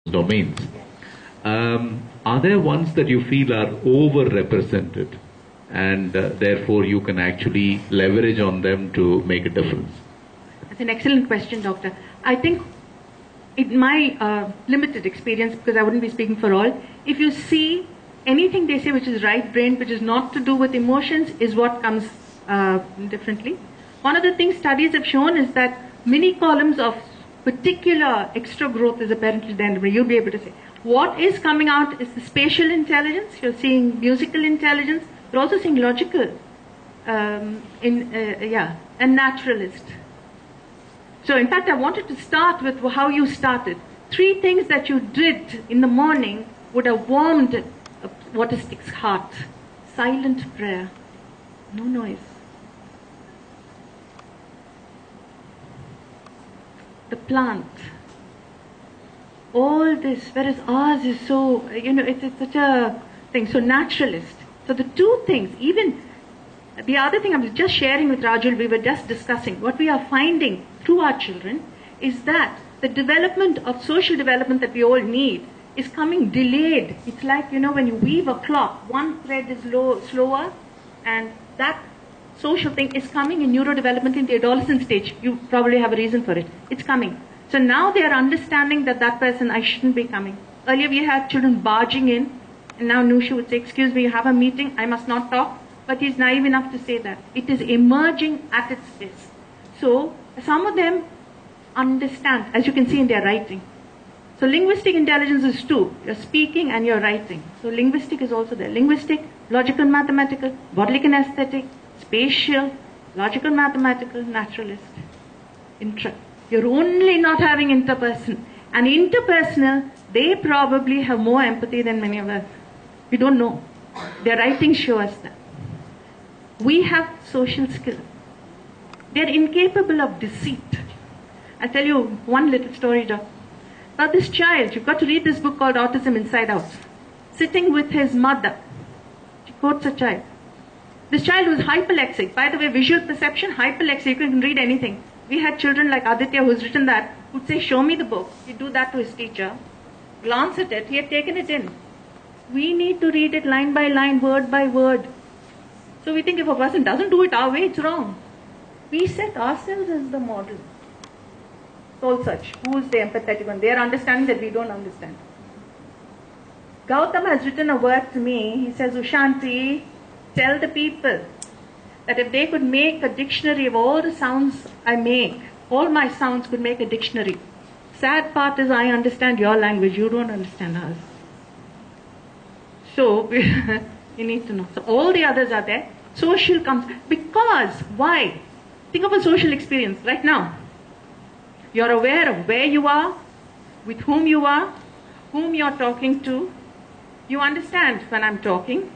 domains. Are there ones that you feel are overrepresented and therefore you can actually leverage on them to make a difference? That's an excellent question, Doctor. I think in my limited experience, because I wouldn't be speaking for all, if you see anything they say which is right-brained, which is not to do with emotions, is what comes differently. One of the things studies have shown is that many columns of particular extra growth is apparently there. You'll be able to say. What is coming out is the spatial intelligence. You're seeing musical intelligence. You're also seeing logical, and naturalist. So in fact, I wanted to start with how you started. 3 things that you did in the morning would have warmed a autistic's heart. Silent prayer. No noise. The plant. All this, whereas ours is so, it's such a thing. So naturalist. So the 2 things, even the other thing I was just sharing with Rajul, we were just discussing, what we are finding through our children is that the development of social development that we all need is coming delayed. It's like, when you weave a clock, one thread is slower, and that social thing is coming in neurodevelopment in the adolescent stage. You probably have a reason for it. It's coming. So now they are understanding that person, I shouldn't be coming. Earlier we had children barging in, and now Nushu would say, excuse me, you have a meeting, I must not talk. But he's naive enough to say that. It is emerging at its best. So some of them understand, as you can see in their writing. So linguistic intelligence is 2. You're speaking and you're writing. So linguistic is also there. Linguistic, logical, mathematical, bodily kinesthetic, spatial, logical, mathematical, naturalist. You're only not having interpersonal. And interpersonal, they probably have more empathy than many of us. We don't know. Their writings show us that. We have social skills. They're incapable of deceit. I'll tell you one little story, Doc. About this child, you've got to read this book called Autism Inside Out. Sitting with his mother. She quotes a child. This child was hyperlexic. By the way, visual perception, hyperlexic, you can read anything. We had children like Aditya who's written that, who'd say, show me the book. He'd do that to his teacher. Glance at it, he had taken it in. We need to read it line by line, word by word. So we think if a person doesn't do it our way, it's wrong. We set ourselves as the model. Soul Search. Who is the empathetic one? They are understanding that we don't understand. Gautam has written a word to me. He says, Ushanti, tell the people that if they could make a dictionary of all the sounds I make, all my sounds could make a dictionary. Sad part is I understand your language, you don't understand ours. So, you need to know. So all the others are there. Social comes, because, why? Think of a social experience right now. You're aware of where you are, with whom you are, whom you're talking to. You understand when I'm talking,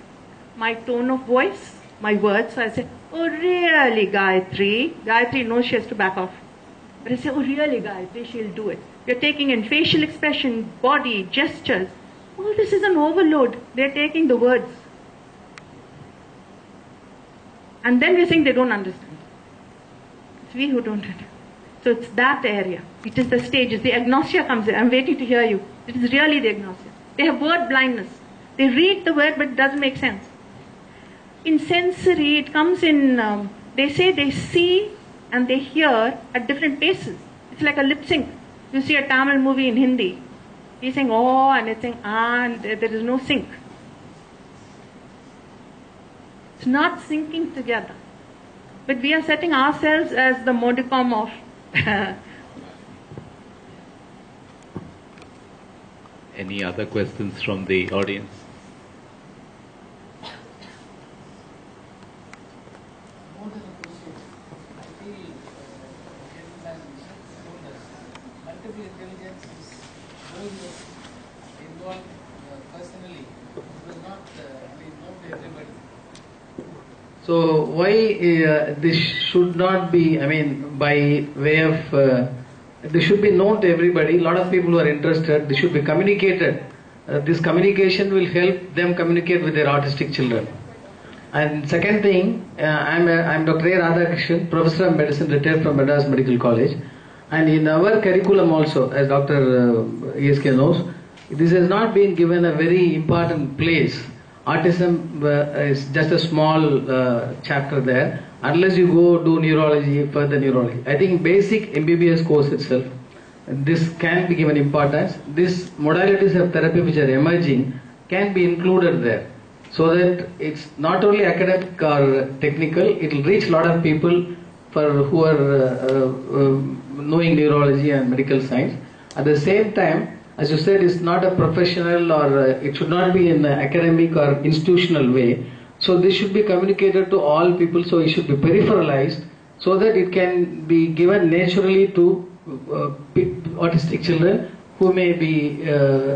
my tone of voice, my words. So I say, oh really, Gayatri? Gayatri knows she has to back off. But I say, oh really, Gayatri? She'll do it. You're taking in facial expression, body, gestures. All this is an overload. They're taking the words. And then we're saying they don't understand. It's we who don't understand. So it's that area. It is the stages. The agnosia comes in. I'm waiting to hear you. It is really the agnosia. They have word blindness. They read the word but it doesn't make sense. In sensory, it comes in, they say they see and they hear at different paces. It's like a lip sync. You see a Tamil movie in Hindi. He's saying oh and it's saying ah, and there is no sync. It's not syncing together. But we are setting ourselves as the modicum of Any other questions from the audience? Multiple intelligence is going involved personally. It was not known to everybody. So why this should not be, by way of, this should be known to everybody. A lot of people who are interested, this should be communicated. This communication will help them communicate with their autistic children. And second thing, I'm Dr. A. Radhakrishnan, Professor of Medicine, retired from Madras Medical College. And in our curriculum also, as Dr. ESK knows, this has not been given a very important place. Autism is just a small chapter there, unless you go do neurology, further neurology. I think basic MBBS course itself, this can be given importance. These modalities of therapy which are emerging can be included there, so that it's not only academic or technical, it will reach a lot of people for who are knowing neurology and medical science. At the same time, as you said, it's not a professional or it should not be in an academic or institutional way. So this should be communicated to all people, so it should be peripheralized so that it can be given naturally to autistic children who may be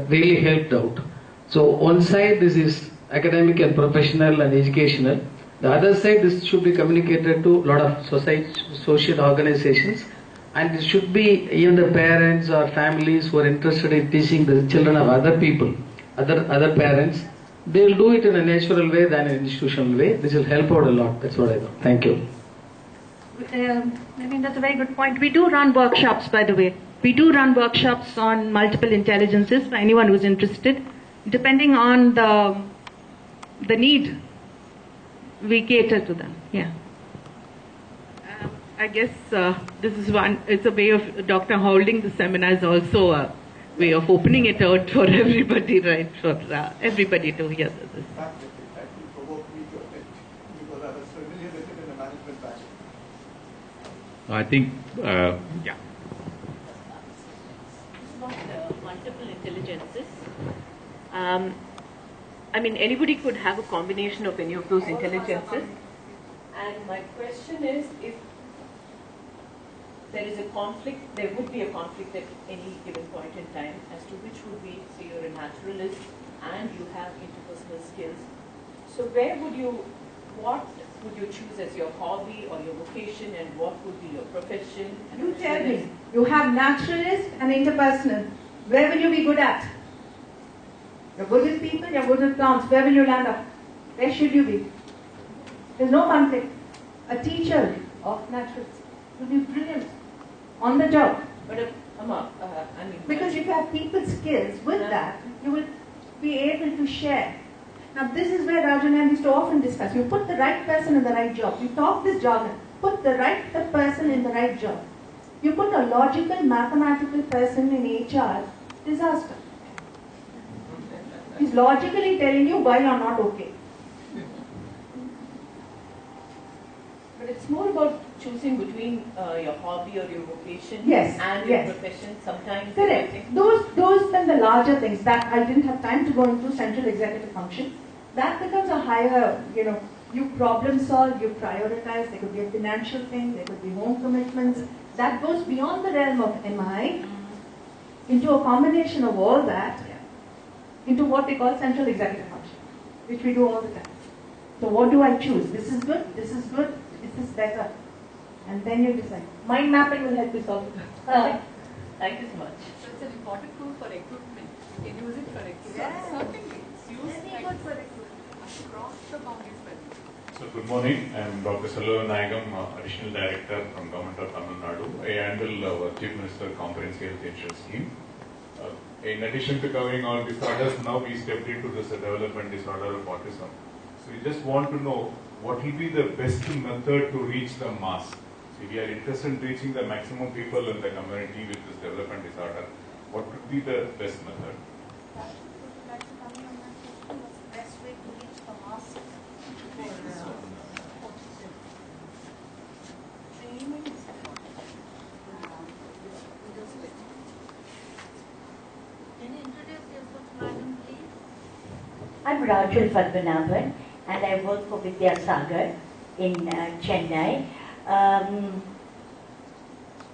really helped out. So one side this is academic and professional and educational. The other side this should be communicated to a lot of society, social organizations, and it should be even the parents or families who are interested in teaching the children of other people, other parents. They'll do it in a natural way than an institutional way. This will help out a lot. That's what I know. Thank you. I mean, that's a very good point. We do run workshops, by the way. We do run workshops on multiple intelligences for anyone who's interested. Depending on the need, we cater to them. Yeah. I guess this is one, it's a way of Dr. holding the seminar is also a way of opening it out for everybody, right? For everybody to hear this. That will provoke me to attend because I was familiar with it in a management fashion. I think, yeah. About multiple intelligences. I mean, anybody could have a combination of any of those intelligences. And my question is, if there is a conflict, there would be a conflict at any given point in time as to which would be, say you're a naturalist and you have interpersonal skills. So what would you choose as your hobby or your vocation, and what would be your profession? You tell me, you have naturalist and interpersonal. Where will you be good at? You're good with people, you're good with plants. Where will you land up? Where should you be? There's no conflict. A teacher of naturalists will be brilliant on the job. But I mean, because if you have people skills with that, you will be able to share. Now this is where Raju and I used to often discuss. You put the right person in the right job. You talk this jargon. Put the right person in the right job. You put a logical, mathematical person in HR, disaster. He's logically telling you why you're not okay. But it's more about choosing between your hobby or your vocation and your profession. Sometimes. Correct. Those then the larger things that I didn't have time to go into central executive function. That becomes a higher, you problem solve, you prioritize. There could be a financial thing, there could be home commitments. That goes beyond the realm of MI into a combination of all that into what we call central executive function, which we do all the time. So what do I choose? This is good, this is good, this is better. And then you decide. Mind mapping will help you solve it. Thank you so much. So it's an important tool for recruitment. You can use it for recruitment. Yeah. Certainly. It's used Very good for recruitment. Across the boundaries. So good morning. I am Dr. Salva Nagam, Additional Director from Government of Tamil Nadu. I handle our Chief Minister Comprehensive Health Insurance Scheme. In addition to covering all disorders, now we stepped into this development disorder of autism. So we just want to know what will be the best method to reach the mass. So if we are interested in reaching the maximum people in the community with this development disorder, what would be the best method? I'm Rajul Padmanabhan and I work for Vidyasagar in Chennai.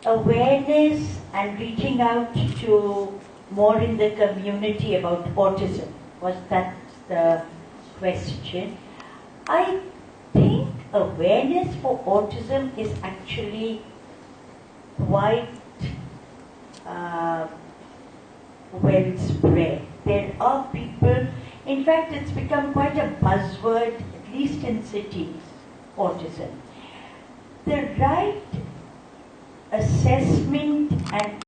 Awareness and reaching out to more in the community about autism, was that the question? I think awareness for autism is actually quite well spread. There are people, in fact it's become quite a buzzword, at least in cities, autism. The right assessment and